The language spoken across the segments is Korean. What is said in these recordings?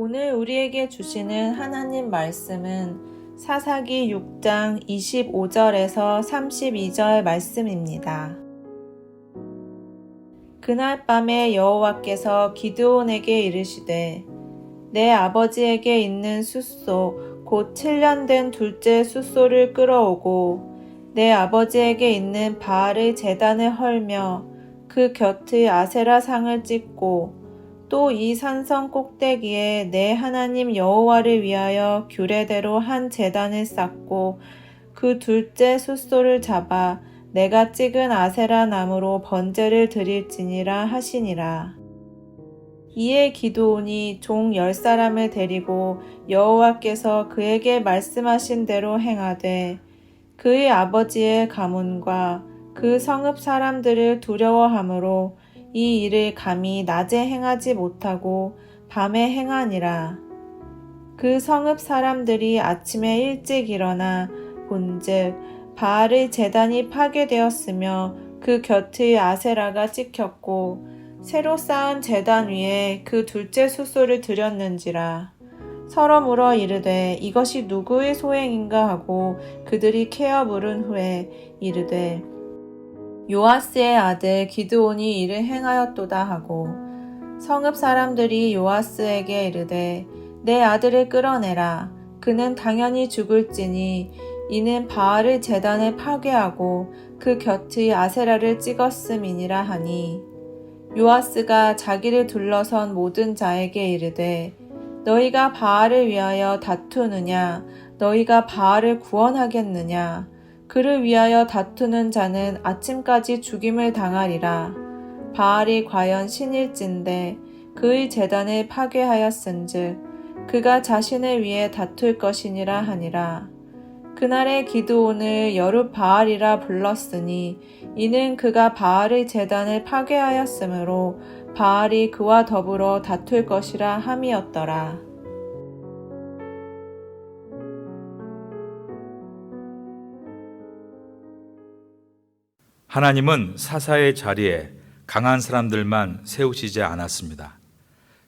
오늘 우리에게 주시는 하나님 말씀은 사사기 6장 25절에서 32절 말씀입니다. 그날 밤에 여호와께서 기드온에게 이르시되 내 아버지에게 있는 숫소 곧 7년 된 둘째 숫소를 끌어오고 내 아버지에게 있는 바알의 제단을 헐며 그 곁의 아세라 상을 찍고 또 이 산성 꼭대기에 내 하나님 여호와를 위하여 규례대로 한 제단을 쌓고 그 둘째 숫소를 잡아 내가 찍은 아세라 나무로 번제를 드릴지니라 하시니라. 이에 기드온이 종 10사람을 데리고 여호와께서 그에게 말씀하신 대로 행하되 그의 아버지의 가문과 그 성읍 사람들을 두려워하므로 이 일을 감히 낮에 행하지 못하고 밤에 행하니라. 그 성읍 사람들이 아침에 일찍 일어나 본즉 바알의 제단이 파괴되었으며 그 곁의 아세라가 찍혔고 새로 쌓은 제단 위에 그 둘째 숫소를 드렸는지라. 서로 물어 이르되 이것이 누구의 소행인가 하고 그들이 캐어 물은 후에 이르되 요아스의 아들 기드온이 이를 행하였도다 하고 성읍 사람들이 요아스에게 이르되 내 아들을 끌어내라. 그는 당연히 죽을지니 이는 바알의 제단을 파괴하고 그 곁의 아세라를 찍었음이니라 하니 요아스가 자기를 둘러선 모든 자에게 이르되 너희가 바알을 위하여 다투느냐 너희가 바알을 구원하겠느냐 그를 위하여 다투는 자는 아침까지 죽임을 당하리라. 바알이 과연 신일진데 그의 제단을 파괴하였은즉 그가 자신을 위해 다툴 것이니라 하니라. 그날에 기드온을 여룻바알이라 불렀으니 이는 그가 바알의 제단을 파괴하였으므로 바알이 그와 더불어 다툴 것이라 함이었더라. 하나님은 사사의 자리에 강한 사람들만 세우시지 않았습니다.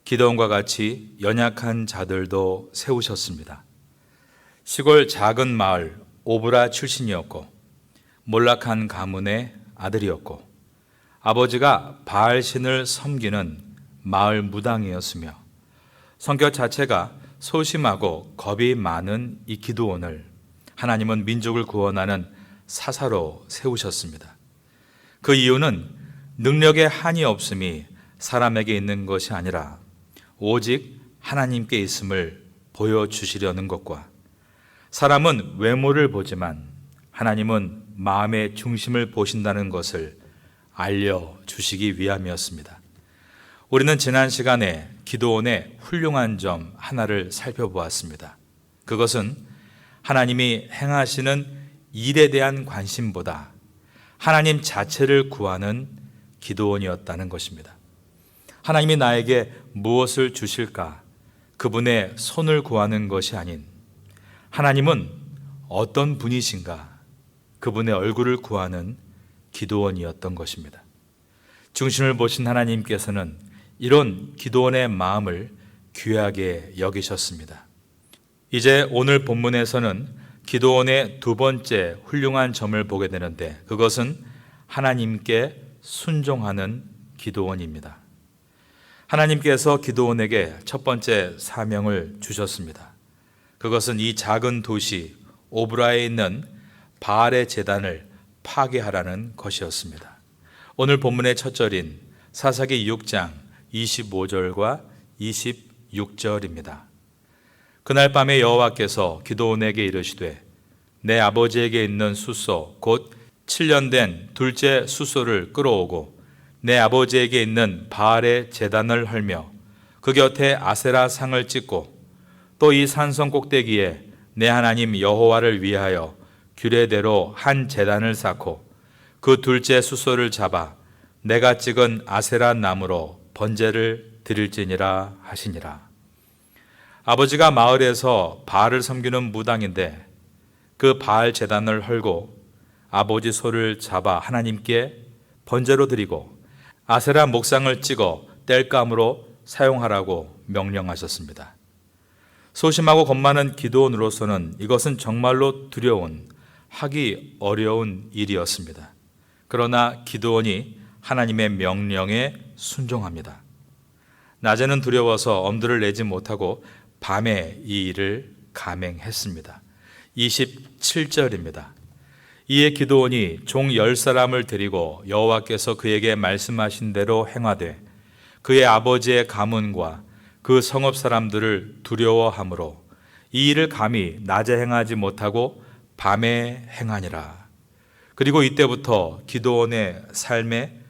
기드온과 같이 연약한 자들도 세우셨습니다. 시골 작은 마을 오브라 출신이었고 몰락한 가문의 아들이었고 아버지가 바알 신을 섬기는 마을 무당이었으며 성격 자체가 소심하고 겁이 많은 이 기드온을 하나님은 민족을 구원하는 사사로 세우셨습니다. 그 이유는 능력에 한이 없음이 사람에게 있는 것이 아니라 오직 하나님께 있음을 보여주시려는 것과 사람은 외모를 보지만 하나님은 마음의 중심을 보신다는 것을 알려주시기 위함이었습니다. 우리는 지난 시간에 기드온의 훌륭한 점 하나를 살펴보았습니다. 그것은 하나님이 행하시는 일에 대한 관심보다 하나님 자체를 구하는 기드온이었다는 것입니다. 하나님이 나에게 무엇을 주실까? 그분의 손을 구하는 것이 아닌 하나님은 어떤 분이신가? 그분의 얼굴을 구하는 기드온이었던 것입니다. 중심을 보신 하나님께서는 이런 기드온의 마음을 귀하게 여기셨습니다. 이제 오늘 본문에서는 기드온의 두 번째 훌륭한 점을 보게 되는데 그것은 하나님께 순종하는 기드온입니다. 하나님께서 기드온에게 첫 번째 사명을 주셨습니다. 그것은 이 작은 도시 오브라에 있는 바알의 제단을 파괴하라는 것이었습니다. 오늘 본문의 첫 절인 사사기 6장 25절과 26절입니다. 그날 밤에 여호와께서 기드온에게 이르시되 내 아버지에게 있는 숫소 곧 7년 된 둘째 숫소를 끌어오고 내 아버지에게 있는 바알의 제단을 헐며 그 곁에 아세라 상을 찍고 또 이 산성 꼭대기에 내 하나님 여호와를 위하여 규례대로 한 제단을 쌓고 그 둘째 숫소를 잡아 내가 찍은 아세라 나무로 번제를 드릴지니라 하시니라. 아버지가 마을에서 바알을 섬기는 무당인데 그 바알 제단을 헐고 아버지 소를 잡아 하나님께 번제로 드리고 아세라 목상을 찍어 땔감으로 사용하라고 명령하셨습니다. 소심하고 겁 많은 기드온으로서는 이것은 정말로 두려운, 하기 어려운 일이었습니다. 그러나 기드온이 하나님의 명령에 순종합니다. 낮에는 두려워서 엄두를 내지 못하고 밤에 이 일을 감행했습니다. 27절입니다. 이에 기드온이 종 10사람을 데리고 여호와께서 그에게 말씀하신 대로 행하되 그의 아버지의 가문과 그 성읍 사람들을 두려워하므로 이 일을 감히 낮에 행하지 못하고 밤에 행하니라. 그리고 이때부터 기드온의 삶에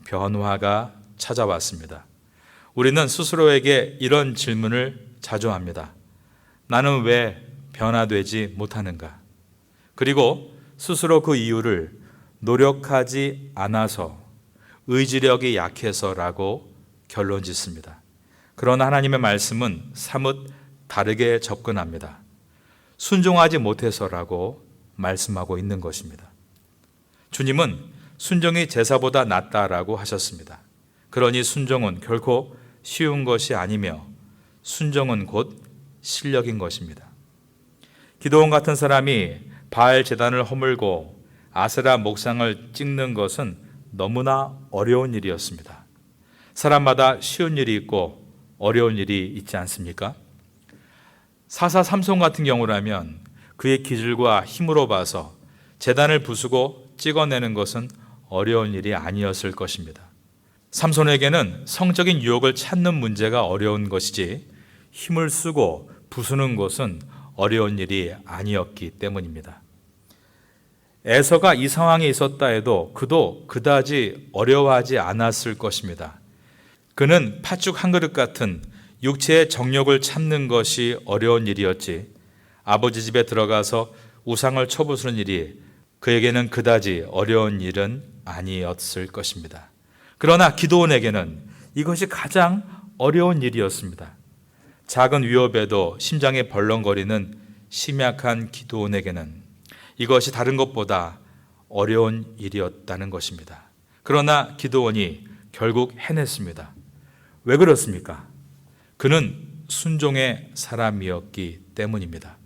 변화가 찾아왔습니다. 우리는 스스로에게 이런 질문을 자주 합니다. 나는 왜 변화되지 못하는가? 그리고 스스로 그 이유를 노력하지 않아서, 의지력이 약해서라고 결론 짓습니다. 그러나 하나님의 말씀은 사뭇 다르게 접근합니다. 순종하지 못해서라고 말씀하고 있는 것입니다. 주님은 순종이 제사보다 낫다라고 하셨습니다. 그러니 순종은 결코 쉬운 것이 아니며 순종은 곧 실력인 것입니다. 기드온 같은 사람이 바알 제단을 허물고 아세라 목상을 찍는 것은 너무나 어려운 일이었습니다. 사람마다 쉬운 일이 있고 어려운 일이 있지 않습니까? 사사 삼손 같은 경우라면 그의 기질과 힘으로 봐서 제단을 부수고 찍어내는 것은 어려운 일이 아니었을 것입니다. 삼손에게는 성적인 유혹을 찾는 문제가 어려운 것이지 힘을 쓰고 부수는 것은 어려운 일이 아니었기 때문입니다. 에서가 이 상황에 있었다 해도 그도 그다지 어려워하지 않았을 것입니다. 그는 팥죽 한 그릇 같은 육체의 정욕을 참는 것이 어려운 일이었지 아버지 집에 들어가서 우상을 쳐부수는 일이 그에게는 그다지 어려운 일은 아니었을 것입니다. 그러나 기드온에게는 이것이 가장 어려운 일이었습니다. 작은 위협에도 심장이 벌렁거리는 심약한 기드온에게는 이것이 다른 것보다 어려운 일이었다는 것입니다. 그러나 기드온이 결국 해냈습니다. 왜 그렇습니까? 그는 순종의 사람이었기 때문입니다.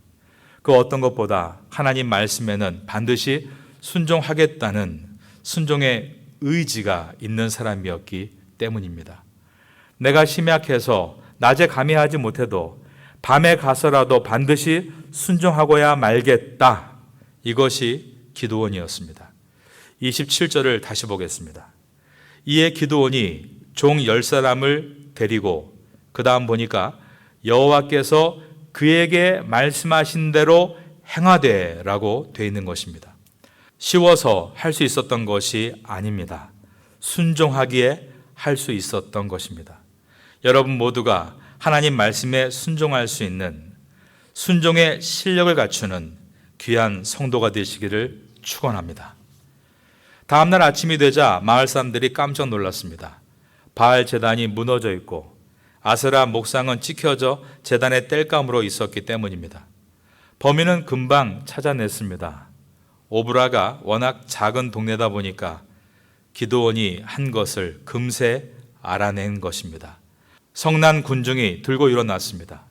그 어떤 것보다 하나님 말씀에는 반드시 순종하겠다는 순종의 의지가 있는 사람이었기 때문입니다. 내가 심약해서 낮에 감히 하지 못해도 밤에 가서라도 반드시 순종하고야 말겠다. 이것이 기드온이었습니다. 27절을 다시 보겠습니다. 이에 기드온이 종 10사람을 데리고 그 다음 보니까 여호와께서 그에게 말씀하신 대로 행하되 라고 되어 있는 것입니다. 쉬워서 할 수 있었던 것이 아닙니다. 순종하기에 할 수 있었던 것입니다. 여러분 모두가 하나님 말씀에 순종할 수 있는 순종의 실력을 갖추는 귀한 성도가 되시기를 축원합니다. 다음날 아침이 되자 마을 사람들이 깜짝 놀랐습니다. 바알 제단이 무너져 있고 아세라 목상은 찍혀져 제단의 땔감으로 있었기 때문입니다. 범인은 금방 찾아냈습니다. 오브라가 워낙 작은 동네다 보니까 기드온이 한 것을 금세 알아낸 것입니다. 성난 군중이 들고 일어났습니다.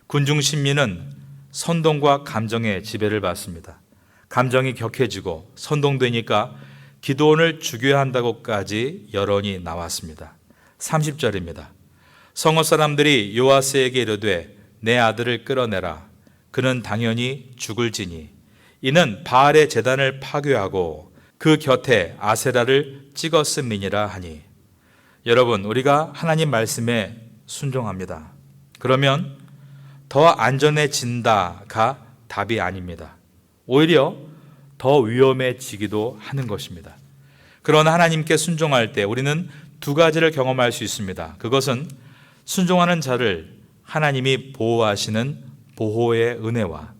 군중 신민은 선동과 감정의 지배를 받습니다. 감정이 격해지고 선동되니까 기드온을 죽여야 한다고까지 여론이 나왔습니다. 30절입니다. 성읍 사람들이 요아스에게 이르되 내 아들을 끌어내라. 그는 당연히 죽을지니 이는 바알의 제단을 파괴하고 그 곁에 아세라를 찍었음이니라 하니. 여러분, 우리가 하나님 말씀에 순종합니다. 그러면 더 안전해진다가 답이 아닙니다. 오히려 더 위험해지기도 하는 것입니다. 그러나 하나님께 순종할 때 우리는 두 가지를 경험할 수 있습니다. 그것은 순종하는 자를 하나님이 보호하시는 보호의 은혜와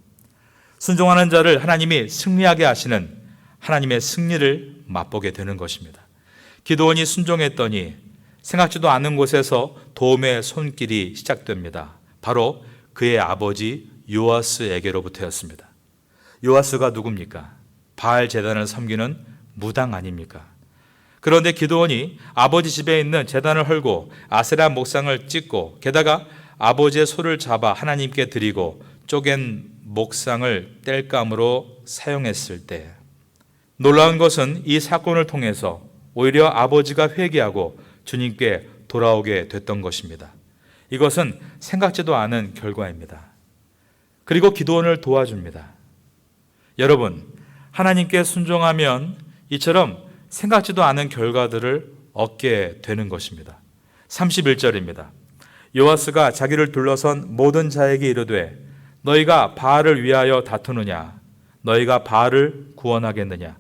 순종하는 자를 하나님이 승리하게 하시는 하나님의 승리를 맛보게 되는 것입니다. 기드온이 순종했더니 생각지도 않은 곳에서 도움의 손길이 시작됩니다. 바로 그의 아버지 요아스에게로부터였습니다. 요아스가 누굽니까? 바알 제단을 섬기는 무당 아닙니까? 그런데 기드온이 아버지 집에 있는 제단을 헐고 아세라 목상을 찍고 게다가 아버지의 소를 잡아 하나님께 드리고 쪼갠 목상을 땔감으로 사용했을 때, 놀라운 것은 이 사건을 통해서 오히려 아버지가 회개하고 주님께 돌아오게 됐던 것입니다. 이것은 생각지도 않은 결과입니다. 그리고 기드온을 도와줍니다. 여러분, 하나님께 순종하면 이처럼 생각지도 않은 결과들을 얻게 되는 것입니다. 31절입니다. 요아스가 자기를 둘러선 모든 자에게 이르되 너희가 바알을 위하여 다투느냐? 너희가 바알을 구원하겠느냐?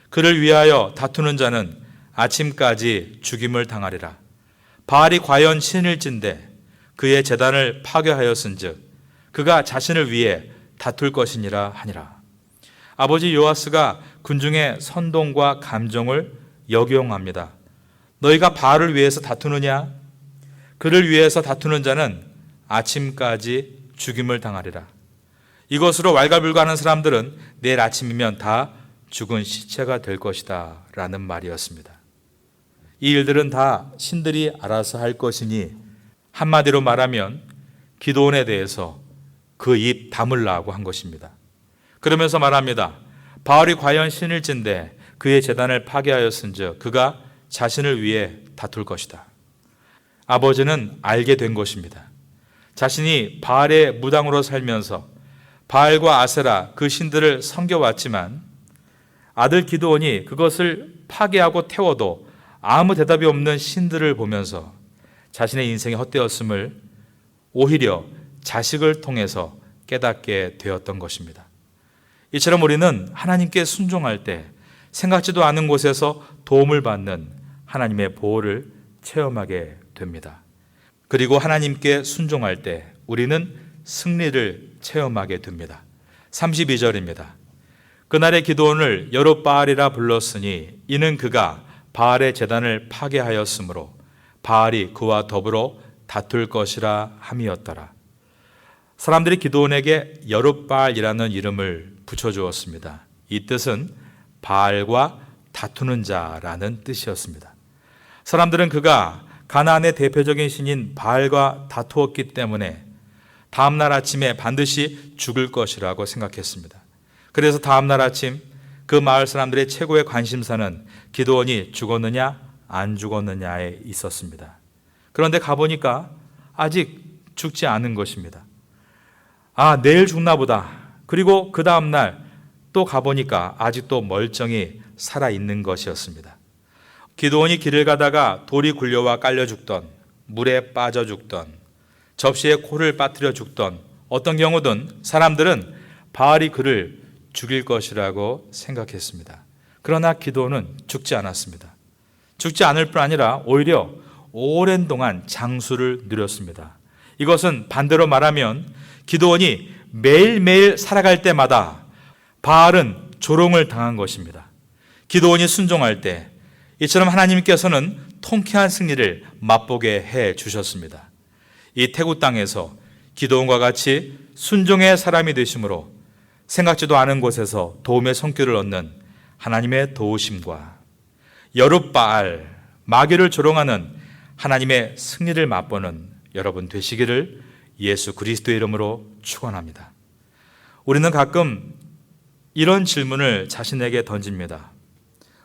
그를 위하여 다투는 자는 아침까지 죽임을 당하리라. 바알이 과연 신일진데 그의 제단을 파괴하였은즉 그가 자신을 위해 다툴 것이니라 하니라. 아버지 요아스가 군중의 선동과 감정을 역용합니다. 너희가 바알을 위해서 다투느냐? 그를 위해서 다투는 자는 아침까지 죽임을 당하리라. 이것으로 왈가불가하는 사람들은 내일 아침이면 다 죽은 시체가 될 것이다 라는 말이었습니다. 이 일들은 다 신들이 알아서 할 것이니 한마디로 말하면 기드온에 대해서 그 입 다물라고 한 것입니다. 그러면서 말합니다. 바알이 과연 신일진데 그의 제단을 파괴하였은즉 그가 자신을 위해 다툴 것이다. 아버지는 알게 된 것입니다. 자신이 바알의 무당으로 살면서 바알과 아세라 그 신들을 섬겨왔지만 아들 기드온이 그것을 파괴하고 태워도 아무 대답이 없는 신들을 보면서 자신의 인생이 헛되었음을 오히려 자식을 통해서 깨닫게 되었던 것입니다. 이처럼 우리는 하나님께 순종할 때 생각지도 않은 곳에서 도움을 받는 하나님의 보호를 체험하게 됩니다. 그리고 하나님께 순종할 때 우리는 승리를 체험하게 됩니다. 32절입니다. 그날의 기드온을 여룻바알이라 불렀으니 이는 그가 바알의 제단을 파괴하였으므로 바알이 그와 더불어 다툴 것이라 함이었더라. 사람들이 기드온에게 여룻바알이라는 이름을 붙여주었습니다. 이 뜻은 바알과 다투는 자라는 뜻이었습니다. 사람들은 그가 가나안의 대표적인 신인 바알과 다투었기 때문에 다음날 아침에 반드시 죽을 것이라고 생각했습니다. 그래서 다음날 아침 그 마을 사람들의 최고의 관심사는 기드온이 죽었느냐 안 죽었느냐에 있었습니다. 그런데 가보니까 아직 죽지 않은 것입니다. 내일 죽나 보다. 그리고 그 다음날 또 가보니까 아직도 멀쩡히 살아있는 것이었습니다. 기드온이 길을 가다가 돌이 굴려와 깔려 죽던, 물에 빠져 죽던, 접시에 코를 빠뜨려 죽던, 어떤 경우든 사람들은 바알이 그를 죽일 것이라고 생각했습니다. 그러나 기드온은 죽지 않았습니다. 죽지 않을 뿐 아니라 오히려 오랜 동안 장수를 누렸습니다. 이것은 반대로 말하면 기드온이 매일매일 살아갈 때마다 바알은 조롱을 당한 것입니다. 기드온이 순종할 때 이처럼 하나님께서는 통쾌한 승리를 맛보게 해 주셨습니다. 이 태국 땅에서 기드온과 같이 순종의 사람이 되심으로 생각지도 않은 곳에서 도움의 손길을 얻는 하나님의 도우심과 여룻바알, 마귀를 조롱하는 하나님의 승리를 맛보는 여러분 되시기를 예수 그리스도의 이름으로 축원합니다. 우리는 가끔 이런 질문을 자신에게 던집니다.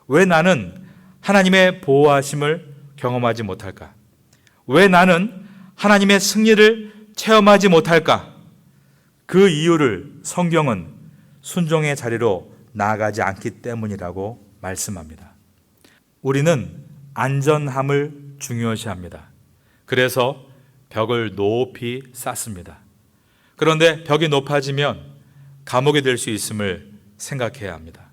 왜 나는 하나님의 보호하심을 경험하지 못할까? 왜 나는 하나님의 승리를 체험하지 못할까? 그 이유를 성경은 순종의 자리로 나아가지 않기 때문이라고 말씀합니다. 우리는 안전함을 중요시합니다. 그래서 벽을 높이 쌓습니다. 그런데 벽이 높아지면 감옥이 될 수 있음을 생각해야 합니다.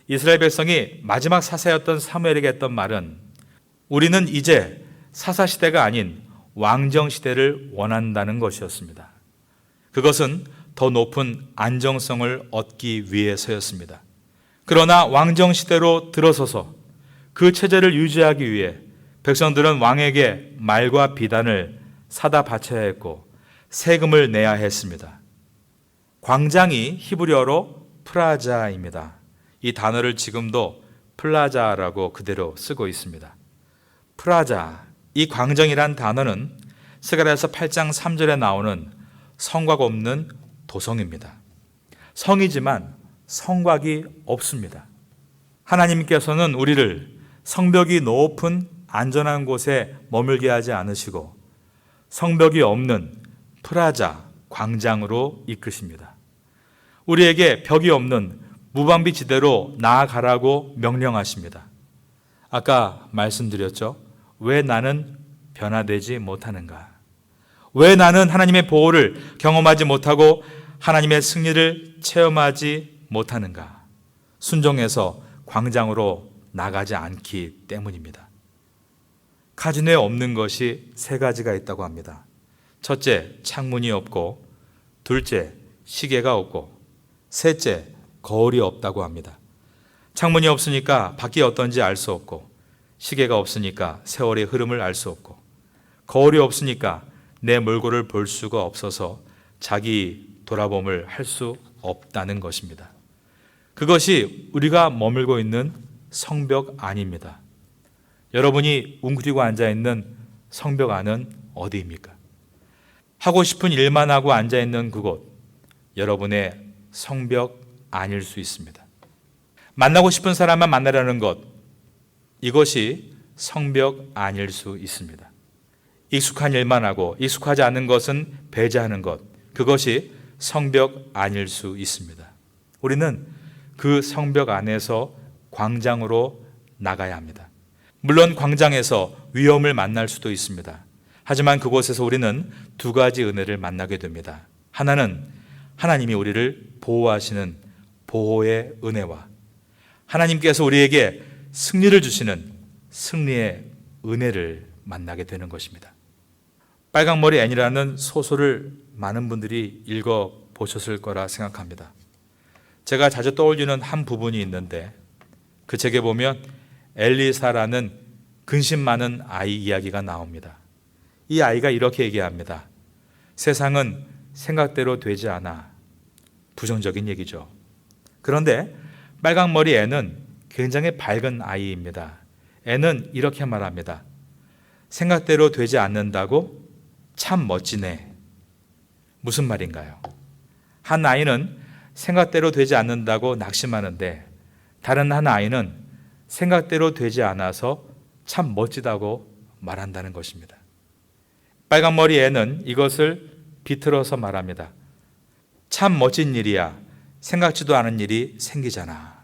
이스라엘 백성이 마지막 사사였던 사무엘에게 했던 말은 우리는 이제 사사시대가 아닌 왕정시대를 원한다는 것이었습니다. 그것은 더 높은 안정성을 얻기 위해서였습니다. 그러나 왕정시대로 들어서서 그 체제를 유지하기 위해 백성들은 왕에게 말과 비단을 사다 바쳐야 했고 세금을 내야 했습니다. 광장이 히브리어로 프라자입니다. 이 단어를 지금도 플라자라고 그대로 쓰고 있습니다. 프라자, 이 광정이란 단어는 스가랴서 8장 3절에 나오는 성곽 없는 도성입니다. 성이지만 성곽이 없습니다. 하나님께서는 우리를 성벽이 높은 안전한 곳에 머물게 하지 않으시고 성벽이 없는 프라자 광장으로 이끄십니다. 우리에게 벽이 없는 무방비 지대로 나아가라고 명령하십니다. 아까 말씀드렸죠. 왜 나는 변화되지 못하는가? 왜 나는 하나님의 보호를 경험하지 못하고 하나님의 승리를 체험하지 못하는가? 순종해서 광장으로 나가지 않기 때문입니다. 카지노에 없는 것이 세 가지가 있다고 합니다. 첫째, 창문이 없고, 둘째, 시계가 없고, 셋째, 거울이 없다고 합니다. 창문이 없으니까 밖이 어떤지 알 수 없고, 시계가 없으니까 세월의 흐름을 알 수 없고, 거울이 없으니까 내 몰골을 볼 수가 없어서 자기 돌아봄을 할 수 없다는 것입니다. 그것이 우리가 머물고 있는 성벽 안입니다. 여러분이 웅크리고 앉아있는 성벽 안은 어디입니까? 하고 싶은 일만 하고 앉아있는 그곳, 여러분의 성벽 안일 수 있습니다. 만나고 싶은 사람만 만나려는 것, 이것이 성벽 안일 수 있습니다. 익숙한 일만 하고 익숙하지 않은 것은 배제하는 것, 그것이 성벽 안일 수 있습니다. 우리는 그 성벽 안에서 광장으로 나가야 합니다. 물론 광장에서 위험을 만날 수도 있습니다. 하지만 그곳에서 우리는 두 가지 은혜를 만나게 됩니다. 하나는 하나님이 우리를 보호하시는 보호의 은혜와 하나님께서 우리에게 승리를 주시는 승리의 은혜를 만나게 되는 것입니다. 빨강머리 앤이라는 소설을 많은 분들이 읽어보셨을 거라 생각합니다. 제가 자주 떠올리는 한 부분이 있는데 그 책에 보면 엘리사라는 근심 많은 아이 이야기가 나옵니다. 이 아이가 이렇게 얘기합니다. 세상은 생각대로 되지 않아. 부정적인 얘기죠. 그런데 빨강머리 애는 굉장히 밝은 아이입니다. 애는 이렇게 말합니다. 생각대로 되지 않는다고? 참 멋지네. 무슨 말인가요? 한 아이는 생각대로 되지 않는다고 낙심하는데 다른 한 아이는 생각대로 되지 않아서 참 멋지다고 말한다는 것입니다. 빨간머리 애는 이것을 비틀어서 말합니다. 참 멋진 일이야. 생각지도 않은 일이 생기잖아.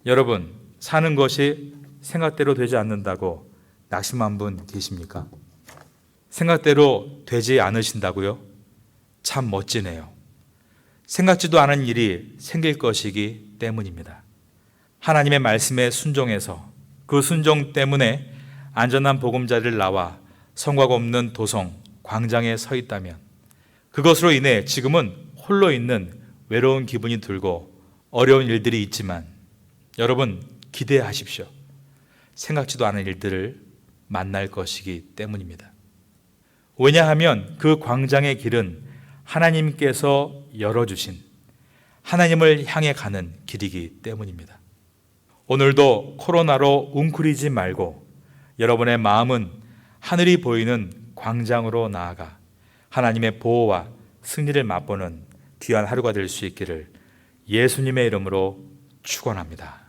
여러분, 사는 것이 생각대로 되지 않는다고 낙심한 분 계십니까? 생각대로 되지 않으신다고요? 참 멋지네요. 생각지도 않은 일이 생길 것이기 때문입니다. 하나님의 말씀에 순종해서 그 순종 때문에 안전한 보금자리를 나와 성곽 없는 도성, 광장에 서 있다면 그것으로 인해 지금은 홀로 있는 외로운 기분이 들고 어려운 일들이 있지만 여러분 기대하십시오. 생각지도 않은 일들을 만날 것이기 때문입니다. 왜냐하면 그 광장의 길은 하나님께서 열어주신 하나님을 향해 가는 길이기 때문입니다. 오늘도 코로나로 웅크리지 말고 여러분의 마음은 하늘이 보이는 광장으로 나아가 하나님의 보호와 승리를 맛보는 귀한 하루가 될 수 있기를 예수님의 이름으로 축원합니다.